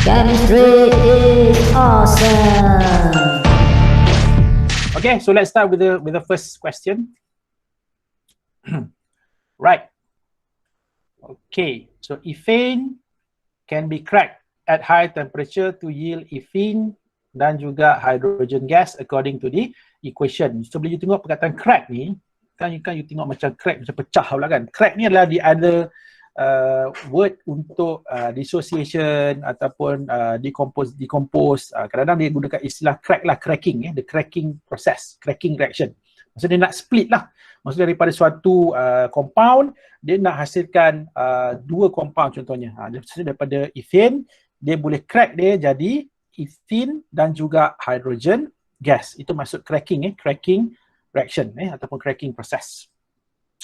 Chemistry is awesome. Okay, so let's start with the first question. Right. Okay, so ethane can be cracked at high temperature to yield ethene dan juga hydrogen gas according to the equation. So bila you tengok perkataan crack ni, kan you tengok macam crack macam pecah pula kan. Crack ni adalah the other word untuk dissociation ataupun decompose. Kadang-kadang dia gunakan istilah crack lah, cracking, the cracking process, cracking reaction. Maksudnya dia nak split lah. Maksudnya daripada suatu compound, dia nak hasilkan dua compound contohnya. Maksudnya daripada ethane, dia boleh crack dia jadi ethene dan juga hydrogen gas. Itu maksud cracking, cracking reaction ataupun cracking process.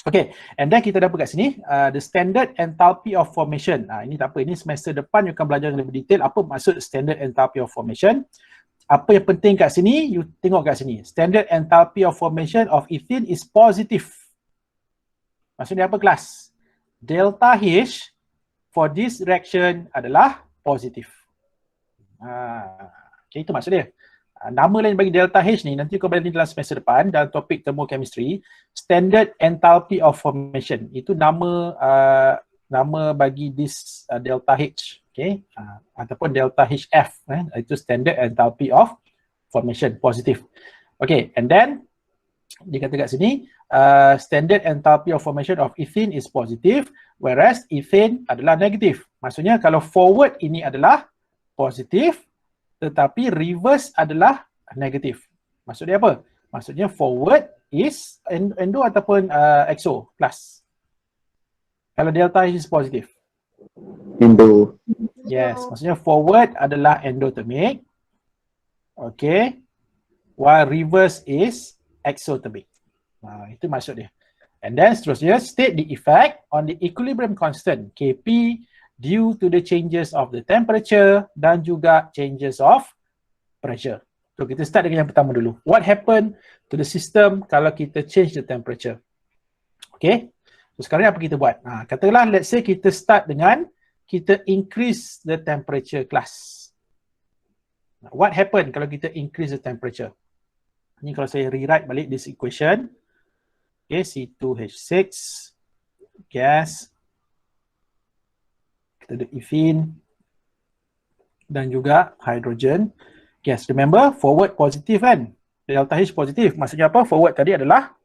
Okay, and then kita dapat kat sini the standard enthalpy of formation. Ini tak apa, ini semester depan you akan belajar lebih detail apa maksud standard enthalpy of formation. Apa yang penting kat sini, you tengok kat sini. Standard enthalpy of formation of ethene is positive. Maksudnya apa kelas? Delta H for this reaction adalah positif. Okay, itu maksud dia. Nama lain bagi delta H ni, nanti kau belajar dalam semester depan dalam topik thermochemistry, standard enthalpy of formation. Itu nama bagi this delta H, okay? Ataupun delta HF, itu standard enthalpy of formation, positif. Okay, and then dia kata kat sini standard enthalpy of formation of ethene is positive, whereas ethane adalah negatif. Maksudnya kalau forward ini adalah positif, tetapi reverse adalah negatif. Maksudnya apa? Maksudnya forward is endo ataupun exo plus. Kalau delta H is positif. Endo. Yes, maksudnya forward adalah endothermic. Okay. While reverse is exothermic. Itu maksud dia. And then seterusnya, state the effect on the equilibrium constant Kp due to the changes of the temperature dan juga changes of pressure. So kita start dengan yang pertama dulu. What happen to the system kalau kita change the temperature? Okay. So sekarang apa kita buat? Katakanlah let's say kita start dengan kita increase the temperature class. What happen kalau kita increase the temperature? Ini kalau saya rewrite balik this equation. Okay, C2H6 gas, kita ada ethene dan juga hydrogen gas. Remember, forward positif kan? Delta H positif. Maksudnya apa? Forward tadi adalah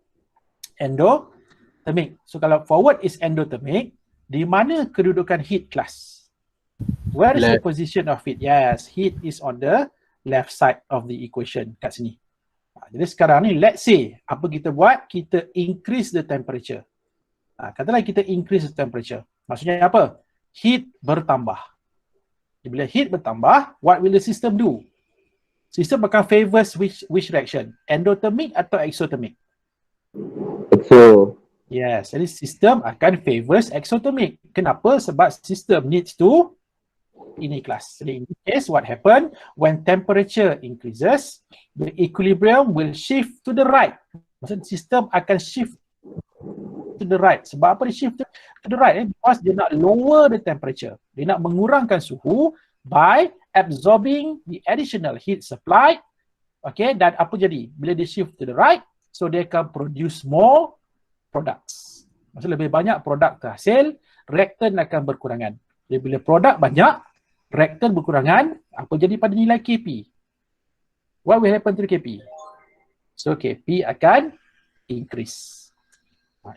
endothermic. So kalau forward is endothermic, di mana kedudukan heat class? Where is the position of heat? Yes, heat is on the left side of the equation kat sini. Jadi sekarang ni, let's say, apa kita buat? Kita increase the temperature. Katalah kita increase the temperature. Maksudnya apa? Heat bertambah. Bila heat bertambah, what will the system do? System akan favors which reaction? Endothermic atau exothermic? Exo. Yes, jadi system akan favors exothermic. Kenapa? Sebab system needs to ini kelas. Jadi in this case, what happen? When temperature increases, the equilibrium will shift to the right. Maksudnya sistem akan shift to the right. Sebab apa dia shift to the right? Because dia nak lower the temperature. Dia nak mengurangkan suhu by absorbing the additional heat supply. Okay, dan apa jadi? Bila dia shift to the right, so dia akan produce more products. Maksudnya lebih banyak produk terhasil, reactant akan berkurangan. Jadi bila produk banyak, reactant berkurangan, apa jadi pada nilai Kp? What will happen to Kp? So Kp akan increase.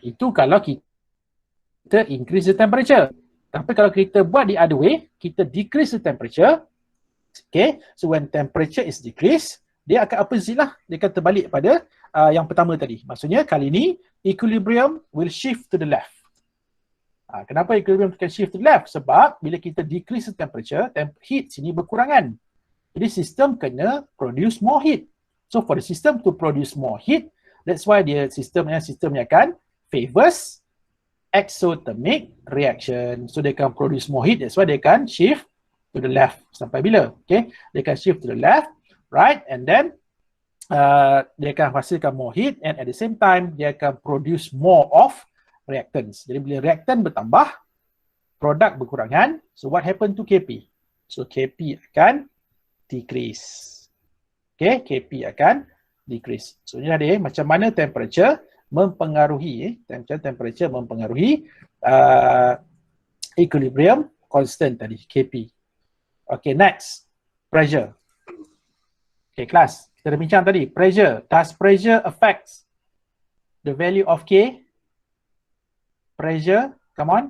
Itu kalau kita increase the temperature. Tapi kalau kita buat the other way, kita decrease the temperature. Okay, so when temperature is decreased, dia akan opposite lah. Dia akan terbalik pada yang pertama tadi. Maksudnya kali ni equilibrium will shift to the left. Kenapa equilibrium can shift to the left? Sebab bila kita decrease the temperature, heat sini berkurangan. Jadi sistem kena produce more heat. So for the system to produce more heat, that's why dia sistemnya akan favors exothermic reaction. So dia akan produce more heat, that's why dia akan shift to the left. Sampai bila? Okay, dia akan shift to the left, right? And then dia akan hasilkan more heat, and at the same time dia akan produce more of reactants. Jadi bila reactant bertambah, produk berkurangan. So what happened to Kp? So Kp akan decrease. Okay, Kp akan decrease. So ni ada macam mana temperature mempengaruhi temperature mempengaruhi equilibrium constant tadi, Kp. Okay, next, pressure. Okay, kelas. Kita dah bincang tadi, pressure. Does pressure affects the value of K? Pressure, come on.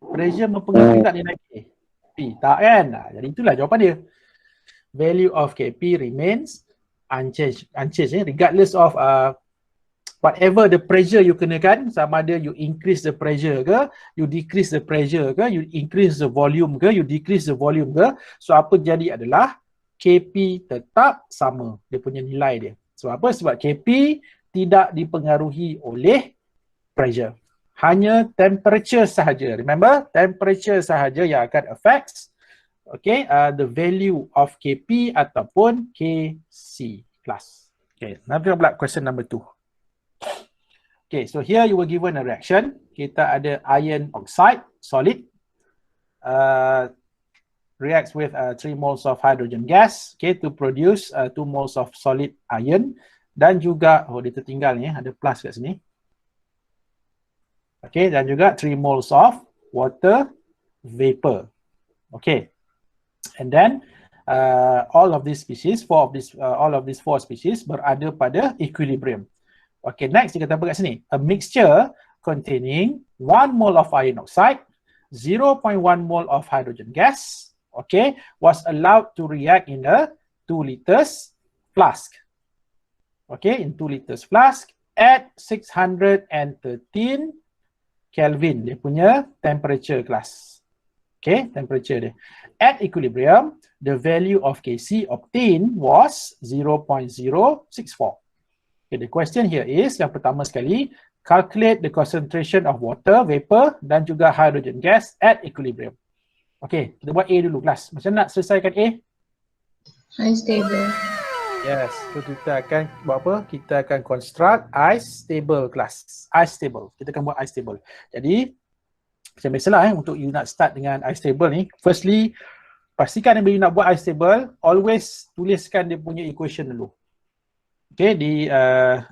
Pressure mempengaruhi tak nilai K? P, tak kan? Jadi itulah jawapan dia. Value of Kp remains unchanged, regardless of whatever the pressure you kenakan, sama ada you increase the pressure ke, you decrease the pressure ke, you increase the volume ke, you decrease the volume ke. So apa jadi adalah Kp tetap sama dia punya nilai dia. Sebab apa? Sebab Kp tidak dipengaruhi oleh pressure. Hanya temperature sahaja. Remember, temperature sahaja yang akan affects the value of Kp ataupun Kc class. Okay, now kita pula question number 2. Okay, so here you were given a reaction. Kita ada iron oxide, solid, reacts with 3 moles of hydrogen gas, okay, to produce 2 moles of solid iron, dan juga, dia tertinggal ni, ada plus kat sini. Okay, dan juga 3 moles of water vapor. Okay, and then all of these species, all of these 4 species berada pada equilibrium. Okay, next kita kata kat sini, a mixture containing 1 mole of iron oxide, 0.1 mole of hydrogen gas, okay, was allowed to react in a 2 liters flask. Okay, in 2 liters flask at 613 Kelvin, dia punya temperature class. Okay, temperature dia. At equilibrium, the value of Kc obtained was 0.064. Okay, the question here is, yang pertama sekali, calculate the concentration of water, vapor dan juga hydrogen gas at equilibrium. Okay, kita buat A dulu kelas. Macam nak selesaikan A? High stable. Yes, so kita akan buat apa? Kita akan construct ice stable class. Ice stable. Kita akan buat ice stable. Jadi, macam biasalah untuk you nak start dengan ice stable ni, firstly, pastikan bila you nak buat ice stable, always tuliskan dia punya equation dulu. Okay, di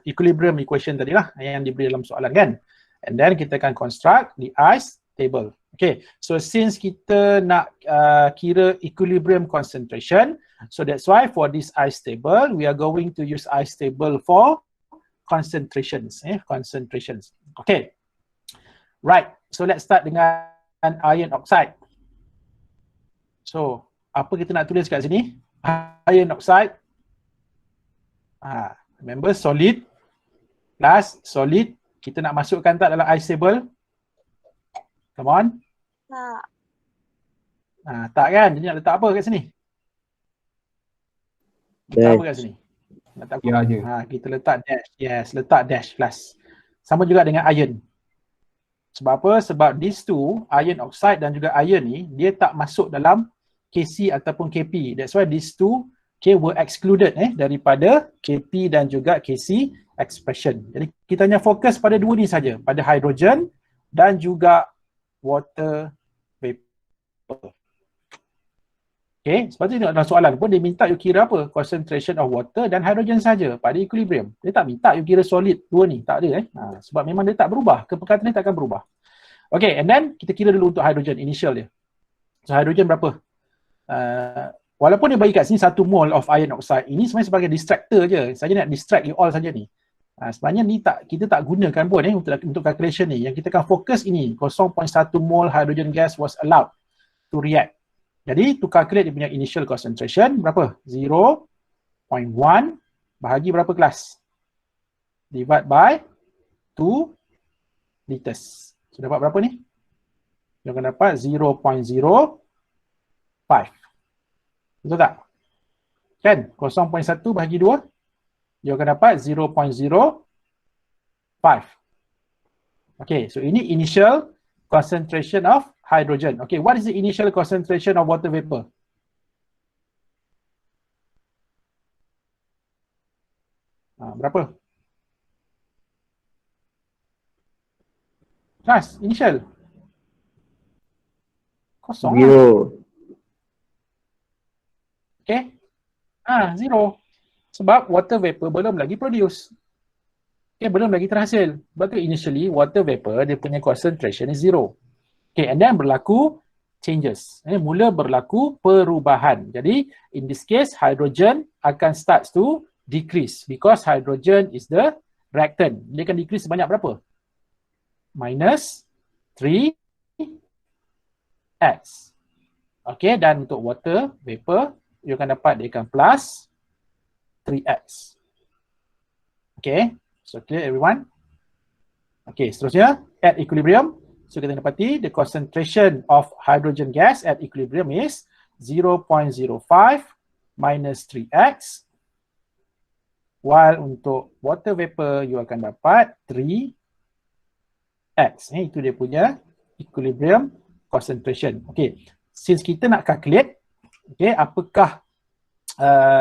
equilibrium equation tadi lah yang diberi dalam soalan kan. And then kita akan construct the ice table. Okay, so since kita nak kira equilibrium concentration, so that's why for this ice table, we are going to use ice table for concentrations. Concentrations. Okay, right. So let's start dengan iron oxide. So, apa kita nak tulis kat sini? Iron oxide. Remember solid plus solid, kita nak masukkan tak dalam ice table? Come on. Tak. Tak kan? Jadi nak letak apa kat sini? Letak apa kat sini? Letak apa? Ya je. Kita letak dash. Yes, letak dash plus. Sama juga dengan iron. Sebab apa? Sebab these two, iron oxide dan juga iron ni, dia tak masuk dalam Kc ataupun Kp. That's why these two were excluded daripada Kp dan juga Kc expression. Jadi kita hanya fokus pada dua ni saja, pada hydrogen dan juga water vapor. Okay, sebab tu dalam soalan pun dia minta you kira apa? Concentration of water dan hydrogen saja pada equilibrium. Dia tak minta you kira solid dua ni, tak ada sebab memang dia tak berubah, kepekatan dia tak akan berubah. Okay, and then kita kira dulu untuk hydrogen initial dia. So hydrogen berapa? Walaupun dia bagi kat sini 1 mole of iron oxide, ini sebenarnya sebagai distractor je. Saya nak distract you all saja ni. Sebenarnya ni kita tak gunakan pun untuk calculation ni. Yang kita akan fokus ini, 0.1 mole hydrogen gas was allowed to react. Jadi to calculate dia punya initial concentration berapa? 0.1 bahagi berapa kelas? Divide by 2 liters. So dapat berapa ni? Dia akan dapat 0.05. Betul tak? Kan? 0.1 bahagi 2, dia akan dapat 0.05. Okay, so ini initial concentration of hydrogen. Okay, what is the initial concentration of water vapor? Berapa? Initial. Kosong lah. 0. Zero. Sebab water vapor belum lagi produce. Okay, belum lagi terhasil. Sebab tu initially water vapor dia punya concentration is zero. Okay, and then berlaku changes. Mula berlaku perubahan. Jadi in this case hydrogen akan starts to decrease because hydrogen is the reactant. Dia akan decrease sebanyak berapa? Minus 3x. Okay, dan untuk water vapor you akan dapat dia akan plus 3x. Okay, so clear everyone? Okay, seterusnya at equilibrium. So kita dapati the concentration of hydrogen gas at equilibrium is 0.05 minus 3x. While untuk water vapor you akan dapat 3x. Itu dia punya equilibrium concentration. Okay, since kita nak calculate, okay, apakah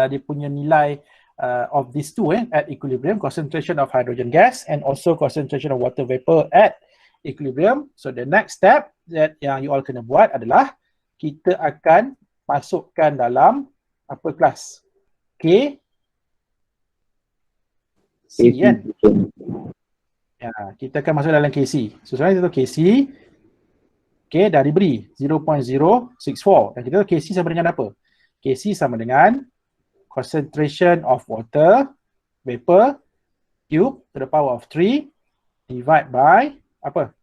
dia punya nilai of these two at equilibrium, concentration of hydrogen gas and also concentration of water vapor at equilibrium. So the next step that yang you all kena buat adalah kita akan masukkan dalam apa kelas? K C kan? Ya, kita akan masuk dalam KC. So sekarang kita tahu KC okay, dah diberi 0.064 dan kita tahu KC sama dengan apa? KC sama dengan concentration of water vapor cube to the power of 3 divide by apa?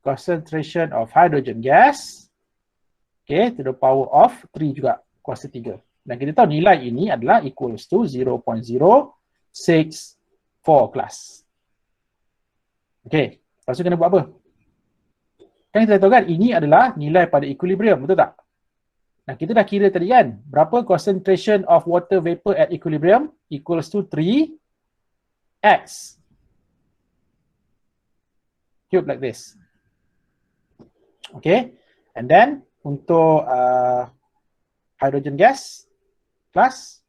Concentration of hydrogen gas okay, to the power of 3 juga, kuasa 3. Dan kita tahu nilai ini adalah equals to 0.064 kelas. Okay, lepas tu kena buat apa? Kan kita tahu kan ini adalah nilai pada equilibrium, betul tak? Nah, kita dah kira tadi kan, berapa concentration of water vapor at equilibrium equals to 3x. Cube like this. Okay, and then untuk hydrogen gas plus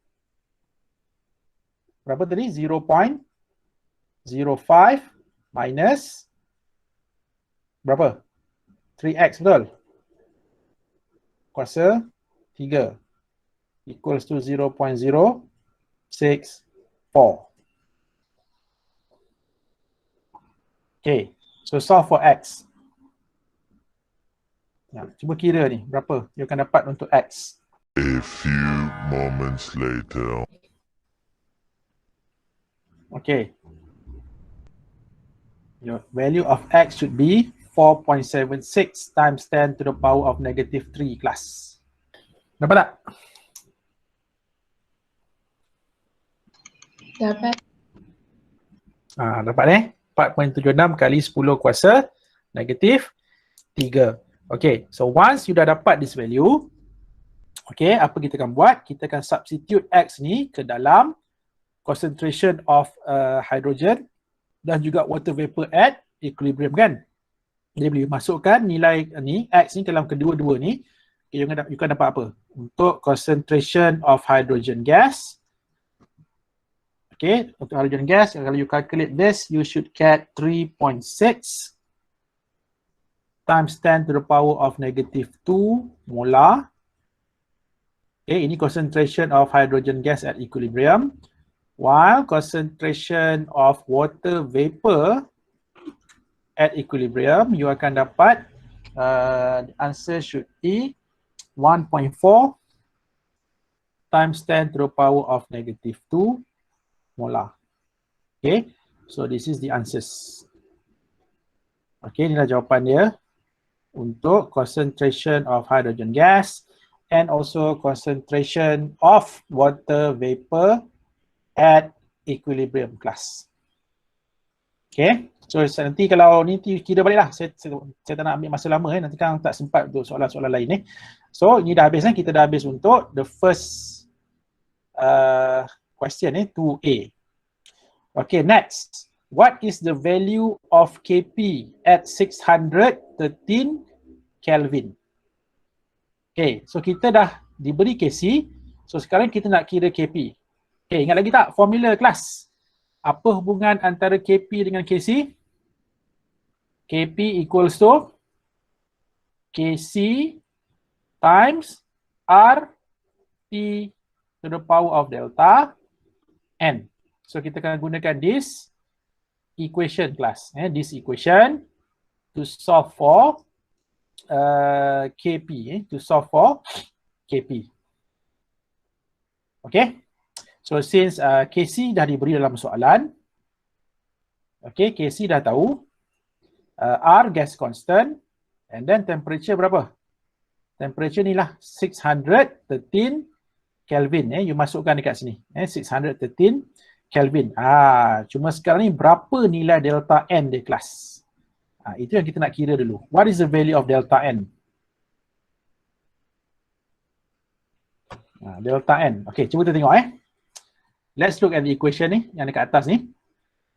berapa tadi? 0.05 minus berapa? 3x, betul? Kuasa 3 equals to 0.064. Okay, so solve for x. Ya, cuba kira ni, berapa you akan dapat untuk x. A few moments later. Okay. Your value of x should be 4.76 times 10 to the power of negative 3 class. Dapat tak? Dapat. Dapat 4.76 kali 10 kuasa negatif 3. Okay, so once you dah dapat this value, okay, apa kita akan buat? Kita akan substitute x ni ke dalam concentration of hydrogen dan juga water vapor at equilibrium kan. Jadi boleh masukkan nilai ni, x ni dalam kedua-dua ni, you akan dapat apa? Untuk concentration of hydrogen gas. Okay, untuk hydrogen gas, kalau you calculate this, you should get 3.6 times 10 to the power of negative 2 molar. Okay, ini concentration of hydrogen gas at equilibrium. While concentration of water vapor at equilibrium, you akan dapat the answer should be 1.4 times 10 to the power of negative 2 molar. Okay, so this is the answers. Okay, inilah jawapan dia untuk concentration of hydrogen gas and also concentration of water vapor at equilibrium class. Okay, so nanti kalau ni kira balik lah, saya tak nak ambil masa lama nanti kan tak sempat untuk soalan-soalan lain So ni dah habis kita dah habis untuk the first question 2A. Okay, next. What is the value of Kp at 613 Kelvin? Okay, so kita dah diberi Kc, so sekarang kita nak kira Kp. Okay, ingat lagi tak formula kelas? Apa hubungan antara Kp dengan Kc? Kp equals to Kc times RT to the power of delta n. So kita akan gunakan this equation class. This equation to solve for Kp. To solve for Kp. Okay. So since Kc dah diberi dalam soalan. Okay, Kc dah tahu. R gas constant. And then temperature berapa? Temperature ni lah 613 Kelvin. You masukkan dekat sini. 613 Kelvin. Cuma sekarang ni berapa nilai delta N dia kelas? Itu yang kita nak kira dulu. What is the value of delta N? Delta N. Okay, cuba kita tengok Let's look at the equation ni, yang dekat atas ni.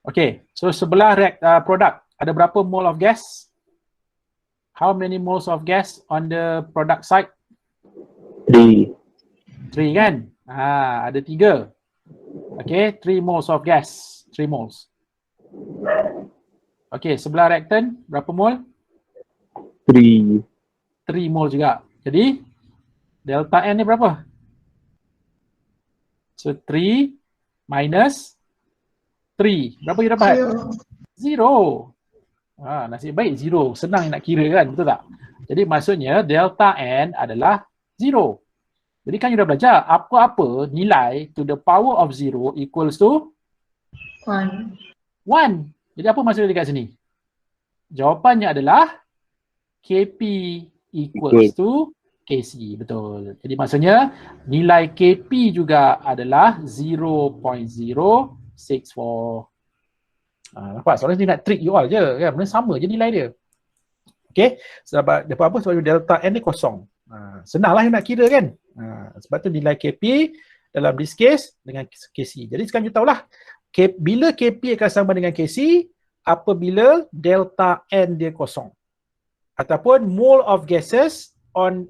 Okay, so sebelah product, ada berapa mole of gas? How many moles of gas on the product side? 3. 3 kan? Ada 3. Okay, 3 moles of gas. 3 moles. Okay, sebelah reactant, berapa mole? 3. 3 mole juga. Jadi, delta N ni berapa? So, 3 minus 3. Berapa you dapat? 0. Nasib baik 0. Senang nak kira kan, betul tak? Jadi maksudnya delta N adalah 0. Jadi kan you dah belajar apa-apa nilai to the power of 0 equals to 1. 1. Jadi apa maksud dia dekat sini? Jawapannya adalah Kp equals to Kc. Betul. Jadi maksudnya nilai Kp juga adalah 0.064. Nampak? Soalnya dia nak trick you all je kan. Benda sama je nilai dia. Okay. Sebab apa? Sebab delta N ni kosong. Senanglah you nak kira kan. Sebab tu nilai Kp dalam this case dengan Kc. Jadi sekarang you tahulah bila Kp akan sama dengan Kc apabila delta N dia kosong. Ataupun mole of gases on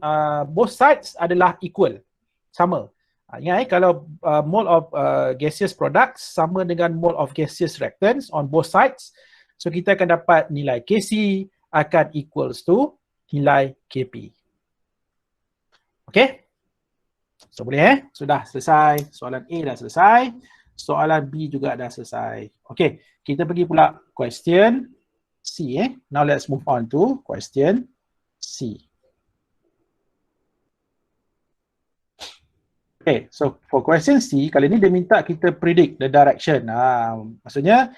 both sides adalah equal. Sama. Ingat kalau mole of gaseous products sama dengan mole of gaseous reactants on both sides. So kita akan dapat nilai Kc akan equals to nilai Kp. Okay? So boleh Sudah selesai. Soalan A dah selesai. Soalan B juga dah selesai. Okay. Kita pergi pula question C. Now let's move on to question C. Okay, so for question C, kali ni dia minta kita predict the direction. Maksudnya,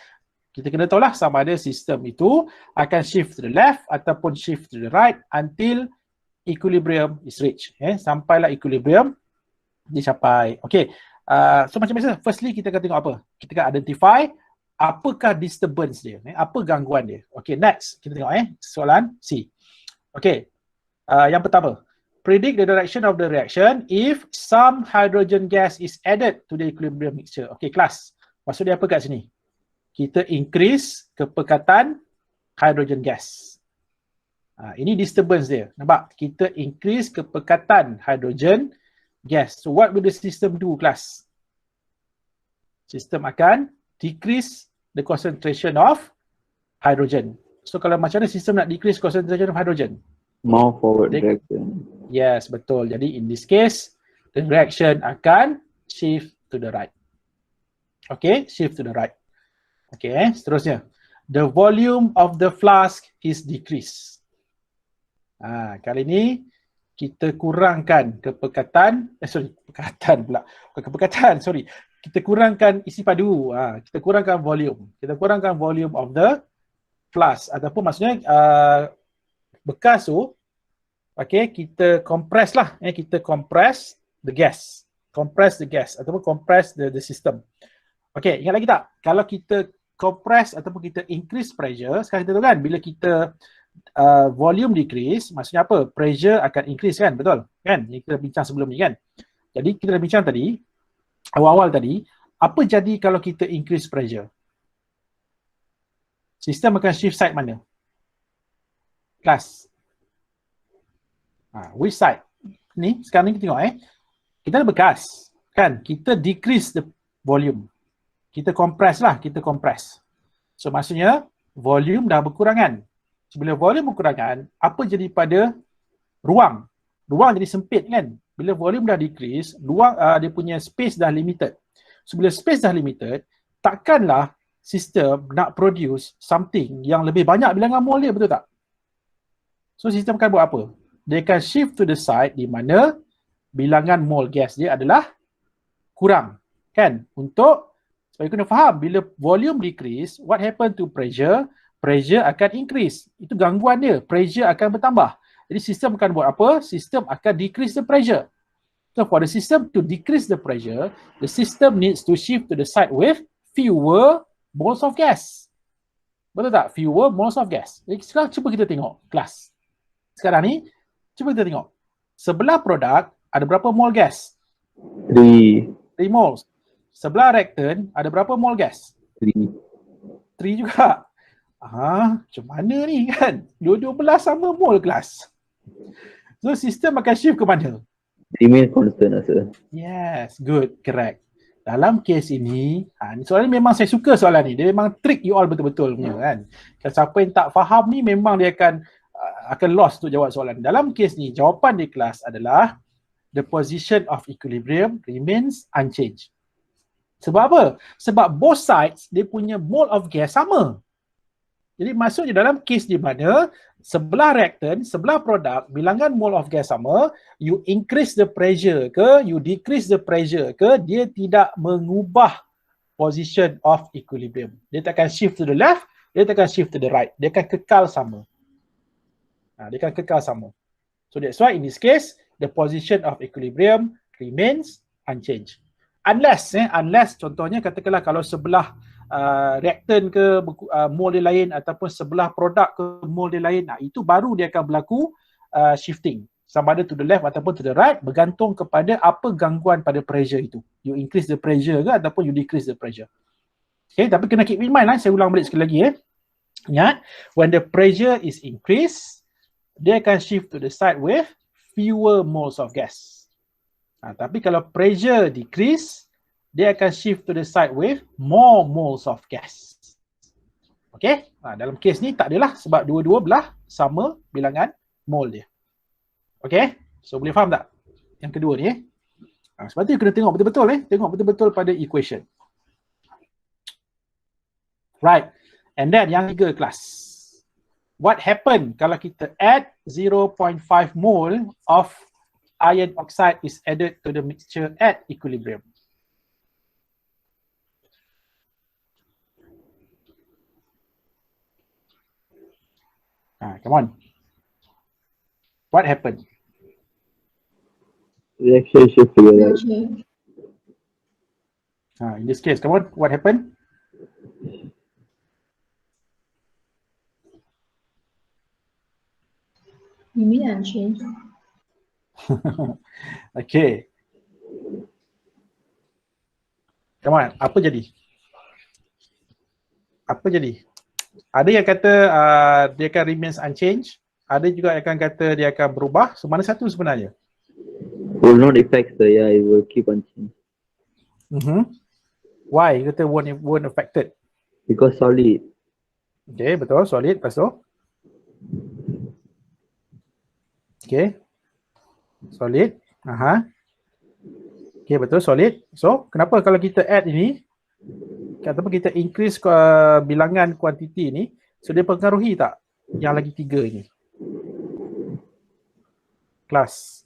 kita kena tahulah sama ada sistem itu akan shift to the left ataupun shift to the right until equilibrium is reached. Sampailah equilibrium dicapai. Okay, so macam biasa, firstly kita akan tengok apa? Kita akan identify apakah disturbance dia, apa gangguan dia. Okay, next, kita tengok soalan C. Okay, yang pertama. Predict the direction of the reaction if some hydrogen gas is added to the equilibrium mixture. Okay, kelas. Maksud dia apa kat sini? Kita increase kepekatan hydrogen gas. Ini disturbance dia. Nampak? Kita increase kepekatan hydrogen gas. So what will the system do, kelas? Sistem akan decrease the concentration of hydrogen. So kalau macam mana sistem nak decrease concentration of hydrogen? More forward direction. Yes, betul. Jadi in this case, the reaction akan shift to the right. Okay, shift to the right. Okay, seterusnya. The volume of the flask is decreased. Kali ni kita kurangkan kepekatan, kita kurangkan isi padu. Kita kurangkan volume. Kita kurangkan volume of the flask ataupun maksudnya bekas tu, okay, kita compress lah, kita compress the gas ataupun compress the system. Okay, ingat lagi tak? Kalau kita compress ataupun kita increase pressure, sekarang kita tahu kan, bila kita volume decrease, maksudnya apa? Pressure akan increase kan, betul? Kan? Ini kita bincang sebelum ni kan. Jadi kita dah bincang tadi, awal-awal tadi, apa jadi kalau kita increase pressure? Sistem akan shift side mana? Kelas. Which side? Ni, sekarang ni kita tengok kita ada bekas. Kan? Kita decrease the volume. Kita compress lah, kita compress. So maksudnya, volume dah berkurangan. So, bila volume berkurangan, apa jadi pada ruang? Ruang jadi sempit kan? bila volume dah decrease, dia punya space dah limited. So bila space dah limited, takkanlah sistem nak produce something yang lebih banyak bilangan mol dia, betul tak? So sistem akan buat apa? Dia akan shift to the side di mana bilangan mol gas dia adalah kurang, kan? Supaya kena faham, bila volume decrease, what happen to pressure? Pressure akan increase. Itu gangguan dia. Pressure akan bertambah. Jadi sistem akan buat apa? Sistem akan decrease the pressure. So for the system to decrease the pressure, the system needs to shift to the side with fewer moles of gas. Betul tak? Fewer moles of gas. Jadi sekarang cuba kita tengok kelas. Sekarang ni, cuba kita tengok. Sebelah produk ada berapa mol gas? 3. 3 moles. Sebelah reactant ada berapa mol gas? 3. 3 juga. Macam mana ni kan? Dua-dua belah sama mol kelas. So sistem akan shift ke mana? Remain constant rasa. Yes, good, correct. Dalam kes ini, soalan ni memang saya suka soalan ni. Dia memang trick you all betul-betul punya kan. Kalau siapa yang tak faham ni memang dia akan lost untuk jawab soalan. Dalam kes ni, jawapan di kelas adalah the position of equilibrium remains unchanged. Sebab apa? Sebab both sides dia punya mole of gas sama. Jadi maksudnya dalam kes di mana sebelah reactant, sebelah produk, bilangan mole of gas sama, you increase the pressure ke, you decrease the pressure ke, dia tidak mengubah position of equilibrium. Dia tak akan shift to the left, dia tak akan shift to the right. Dia akan kekal sama. Dia akan kekal sama. So that's why in this case, the position of equilibrium remains unchanged. Unless contohnya katakanlah kalau sebelah reactant ke mol dia lain ataupun sebelah produk ke mol dia lain, itu baru dia akan berlaku shifting. Sama ada to the left ataupun to the right, bergantung kepada apa gangguan pada pressure itu. You increase the pressure ke ataupun you decrease the pressure. Okay, tapi kena keep in mind saya ulang balik sekali lagi Ingat, when the pressure is increased, dia akan shift to the side with fewer moles of gas. Tapi kalau pressure decrease, dia akan shift to the side with more moles of gas. Okay, dalam kes ni tak adalah sebab dua-dua belah sama bilangan mol dia. Okay, so boleh faham tak yang kedua ni sebab tu kena tengok betul-betul tengok betul-betul pada equation. Right, and then yang tiga kelas. What happen kalau kita add 0.5 mole of iron oxide is added to the mixture at equilibrium? Come on. What happened? Reaction shift to the right. Reaction. In this case, come on, what happened? Remain unchanged. Okay. Come on, apa jadi? Apa jadi? Ada yang kata dia akan remains unchanged. Ada juga yang akan kata dia akan berubah. So mana satu sebenarnya? Will not affect it will keep unchanged. Why? Kata won't affected. Because solid. Okay, betul. Solid. Lepas tu? Okay. Solid. Okay, betul. Solid. So, kenapa kalau kita add ini, ataupun kita increase bilangan kuantiti ni, so dia pengaruhi tak yang lagi tiga ini? Kelas.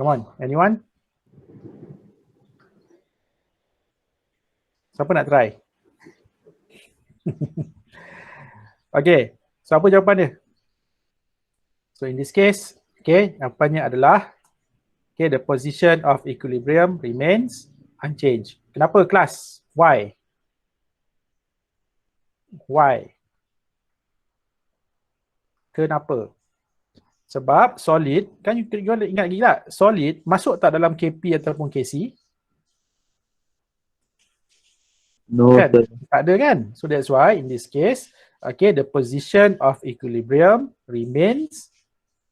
Come on, anyone? Siapa nak try? Okay, so apa jawapan dia? So in this case, okay, jawapannya adalah okay, the position of equilibrium remains unchanged. Kenapa kelas? Why? Why? Kenapa? Sebab solid, kan you ingat lagi tak? Solid masuk tak dalam KP ataupun KC? No, Kan? sir. Tak ada kan? So that's why in this case, okay, the position of equilibrium remains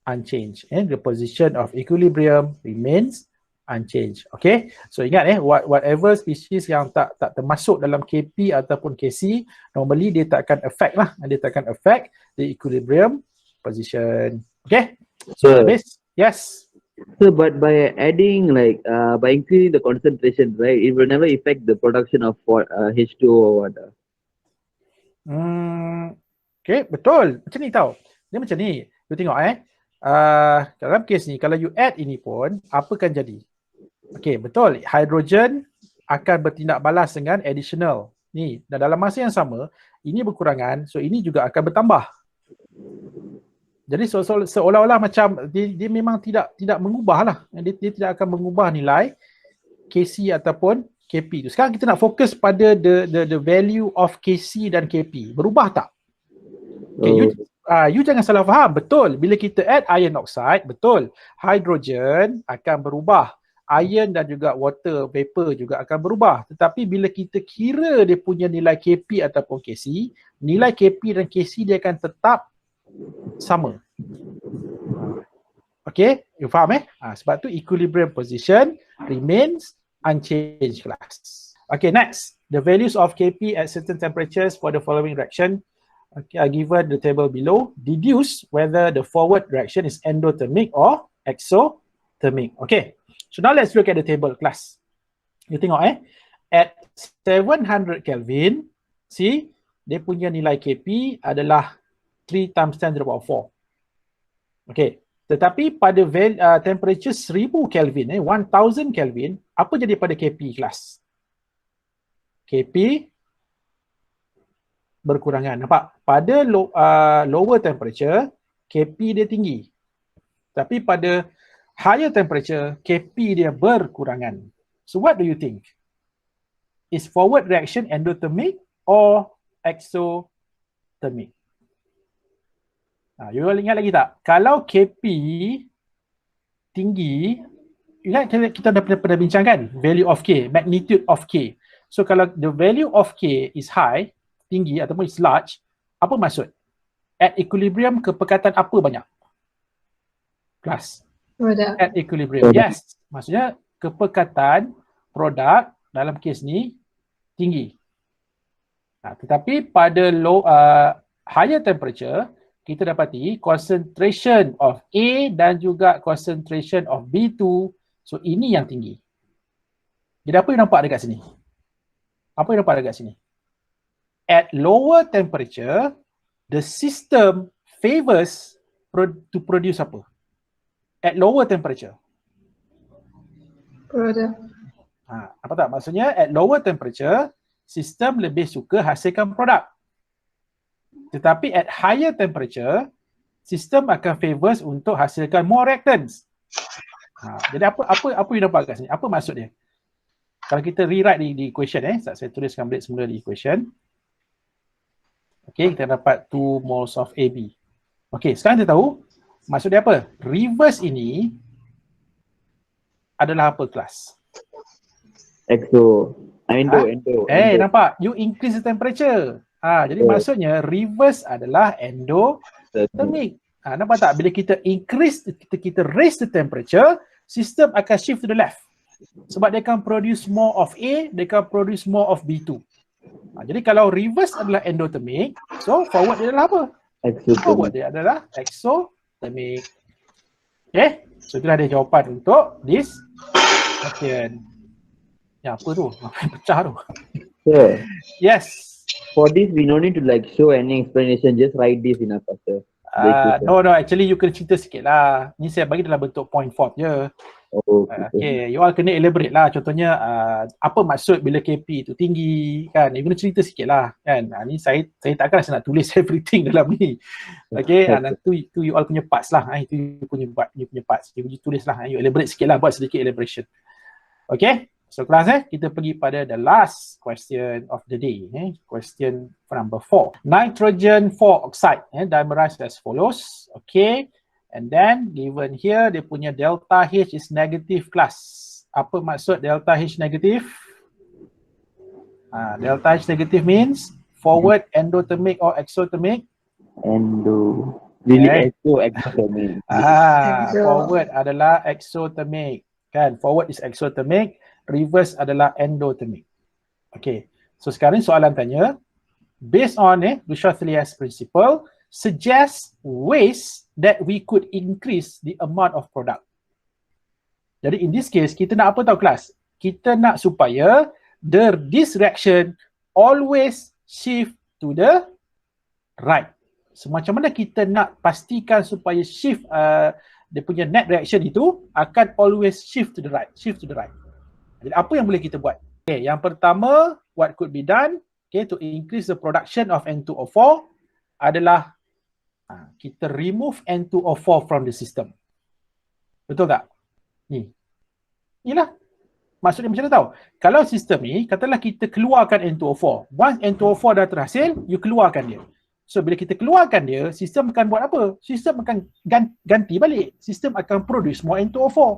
unchanged. The position of equilibrium remains unchanged. Okay, so ingat whatever species yang tak termasuk dalam KP ataupun KC, normally dia tak akan affect lah. Dia tak akan affect the equilibrium position. Okay, so Sure. habis? Yes. So, but by adding by increasing the concentration, right, it will never affect the production of what H2O or what. Okay, betul. Macam ni tau. Dia macam ni. You tengok dalam kes ni, kalau you add ini pun, apa kan jadi? Okay, betul. Hydrogen akan bertindak balas dengan additional. Ni, dan dalam masa yang sama, ini berkurangan, so ini juga akan bertambah. Jadi seolah-olah macam dia memang tidak mengubah lah. Dia tidak akan mengubah nilai KC ataupun KP tu. Sekarang kita nak fokus pada the value of KC dan KP. Berubah tak? Okay, you jangan salah faham. Betul. Bila kita add iron oxide, betul. Hydrogen akan berubah. Iron dan juga water vapor juga akan berubah. Tetapi bila kita kira dia punya nilai KP ataupun KC, nilai KP dan KC dia akan tetap sama. Okay, you faham sebab tu equilibrium position remains unchanged class. Okay, next. The values of KP at certain temperatures for the following reaction are given the table below. Deduce whether the forward reaction is endothermic or exothermic. Okay, so now let's look at the table class. You tengok at 700 Kelvin, see, dia punya nilai KP adalah 3 times 10 to the power 4. Okay, tetapi pada temperature 1000 Kelvin, 1000 Kelvin, apa jadi pada KP class? KP berkurangan. Nampak? Pada lower temperature, KP dia tinggi. Tapi pada higher temperature, KP dia berkurangan. So what do you think? Is forward reaction endothermic or exothermic? You ingat lagi tak? Kalau KP tinggi, ingat kita dah pernah bincangkan value of K, magnitude of K. So kalau the value of K is high, tinggi ataupun is large, apa maksud? At equilibrium, kepekatan apa banyak? Class. Product. At equilibrium. Yes. Maksudnya kepekatan produk dalam kes ni tinggi. Tetapi pada higher temperature, kita dapati concentration of A dan juga concentration of B2, so ini yang tinggi. Jadi apa yang nampak dekat sini? Apa yang nampak dekat sini? At lower temperature, the system favors to produce apa? At lower temperature. Product. Apa tak? Maksudnya at lower temperature, sistem lebih suka hasilkan produk. Tetapi at higher temperature, sistem akan favors untuk hasilkan more reactants. Jadi apa yang nampak kat sini? Apa maksud dia? Kalau kita rewrite di equation, saya tuliskan balik semula di equation. Okay, kita dapat 2 moles of AB. Okay, sekarang kita tahu maksud dia apa? Reverse ini adalah apa kelas? Endo. Nampak? You increase the temperature. Jadi maksudnya reverse adalah endothermic. Nampak tak? Bila kita increase, kita raise the temperature, system akan shift to the left. Sebab dia akan produce more of A, dia akan produce more of B2. Jadi kalau reverse adalah endothermic, so forward dia adalah apa? Forward dia adalah exothermic. Okay? So itulah dia jawapan untuk this question. Ya, apa tu? Apa yang pecah tu? Sure. Yes. For this, we don't need to show any explanation. Just write this in a paper. No, actually you kena cerita sikit lah. Ni saya bagi dalam bentuk point form je. Okay, you all kena elaborate lah. Contohnya, apa maksud bila KP tu tinggi, kan? You kena cerita sikit lah, kan? Ni saya takkan rasa nak tulis everything dalam ni. Okay, nanti tu you all punya parts lah. Itu you punya parts. You tulis lah, you elaborate sikit lah, buat sedikit elaboration. Okay. So kelas kita pergi pada the last question of the day. Question number 4. Nitrogen 4 oxide dimerized as follows. Okay. And then given here dia punya delta H is negative class. Apa maksud delta H negative? Delta H negative means forward endothermic or exothermic? Endo. Really exothermic. Forward adalah exothermic. Kan? Forward is exothermic. Reverse adalah endothermic. Okay. So sekarang soalan tanya, based on Ducharteliès principle, suggest ways that we could increase the amount of product. Jadi in this case, kita nak apa tahu kelas? Kita nak supaya this reaction always shift to the right. So macam mana kita nak pastikan supaya shift dia punya net reaction itu akan always shift to the right, Jadi apa yang boleh kita buat? Okay, yang pertama, what could be done, okay, to increase the production of N2O4 adalah kita remove N2O4 from the system. Betul tak? Inilah. Maksudnya macam mana tahu? Kalau sistem ni, katalah kita keluarkan N2O4. Once N2O4 dah terhasil, you keluarkan dia. So bila kita keluarkan dia, sistem akan buat apa? Sistem akan ganti balik. Sistem akan produce more N2O4.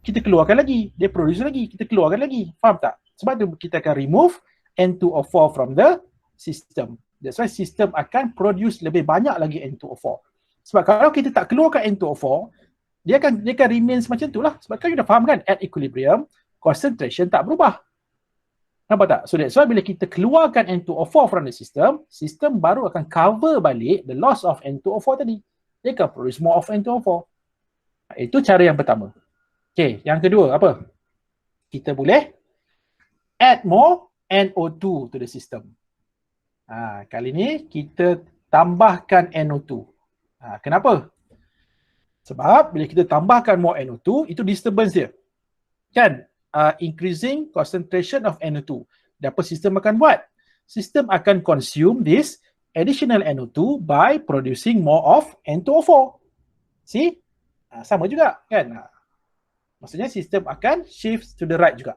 Kita keluarkan lagi, dia produce lagi, kita keluarkan lagi. Faham tak? Sebab tu kita akan remove N2O4 from the system. That's why sistem akan produce lebih banyak lagi N2O4. Sebab kalau kita tak keluarkan N2O4, dia akan remain macam tu lah. Sebab kan you dah faham kan, at equilibrium, concentration tak berubah. Nampak tak? So that's why bila kita keluarkan N2O4 from the system, sistem baru akan cover balik the loss of N2O4 tadi. Dia akan produce more of N2O4. Itu cara yang pertama. Okay, yang kedua apa? Kita boleh add more NO2 to the system. Kali ni kita tambahkan NO2. Kenapa? Sebab bila kita tambahkan more NO2, itu disturbance dia. Kan? Increasing concentration of NO2. Dan apa sistem akan buat? Sistem akan consume this additional NO2 by producing more of N2O4. See? Sama juga kan? Maksudnya sistem akan shift to the right juga.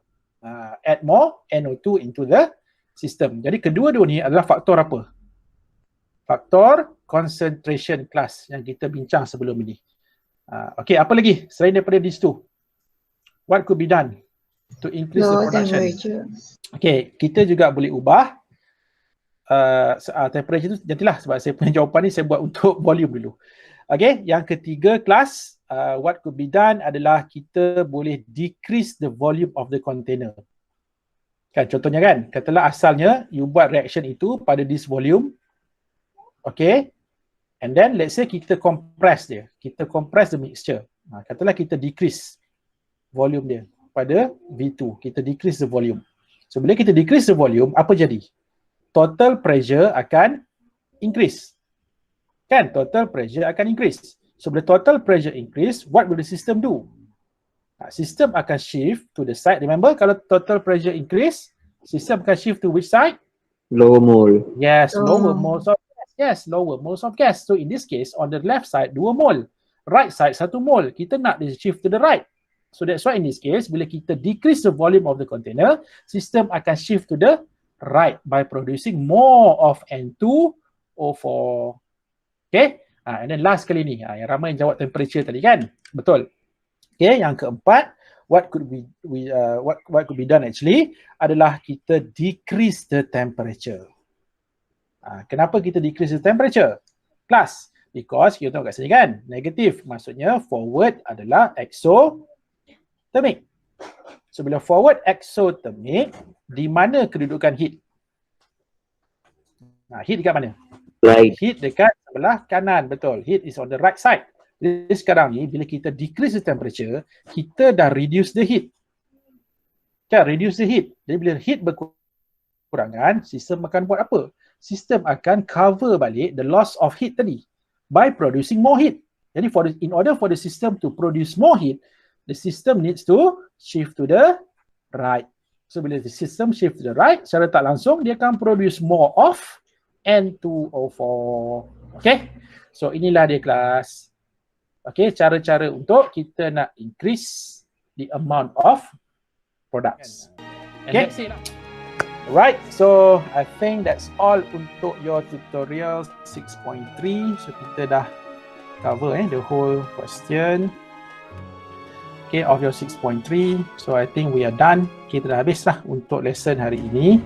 Add more NO2 into the system. Jadi kedua-dua ni adalah faktor apa? Faktor concentration class yang kita bincang sebelum ini. Okay, apa lagi selain daripada these two? What could be done to increase the production? Okay, kita juga boleh ubah temperature tu nantilah, sebab saya punya jawapan ni saya buat untuk volume dulu. Okay, yang ketiga kelas, what could be done adalah kita boleh decrease the volume of the container. Kan, contohnya kan, katalah asalnya you buat reaction itu pada this volume. Okay, and then let's say kita compress dia. Kita compress the mixture. Katalah kita decrease volume dia pada V2. Kita decrease the volume. So bila kita decrease the volume, apa jadi? Total pressure akan increase. Kan? Total pressure akan increase. So bila total pressure increase, what will the system do? System akan shift to the side. Remember, kalau total pressure increase, system akan shift to which side? Lower mole. Yes, lower moles of gas. Yes, lower moles of gas. So in this case, on the left side, 2 mole. Right side, 1 mole. Kita nak dia shift to the right. So that's why in this case, bila kita decrease the volume of the container, system akan shift to the right by producing more of N2O4. Okay? And then last kali ni, yang ramai yang jawab temperature tadi kan? Betul. Okay, yang keempat, what could be done actually adalah kita decrease the temperature. Kenapa kita decrease the temperature? Plus, because kita tengok kat sini kan, negatif. Maksudnya forward adalah exothermic. So bila forward exothermic, di mana kedudukan heat? Heat dekat mana? Right. Heat dekat sebelah kanan, betul. Heat is on the right side. Jadi sekarang ni, bila kita decrease the temperature, kita dah reduce the heat. Kan, reduce the heat. Jadi bila heat berkurangan, sistem akan buat apa? Sistem akan cover balik the loss of heat tadi by producing more heat. Jadi in order for the system to produce more heat, the system needs to shift to the right. So bila the system shift to the right, secara tak langsung dia akan produce more of N2O4. Okay? So inilah dia kelas. Okay, cara-cara untuk kita nak increase the amount of products. Okay? Right, so I think that's all untuk your tutorial 6.3. So kita dah cover the whole question. Okay, of your 6.3. So I think we are done. Kita dah habis lah untuk lesson hari ini.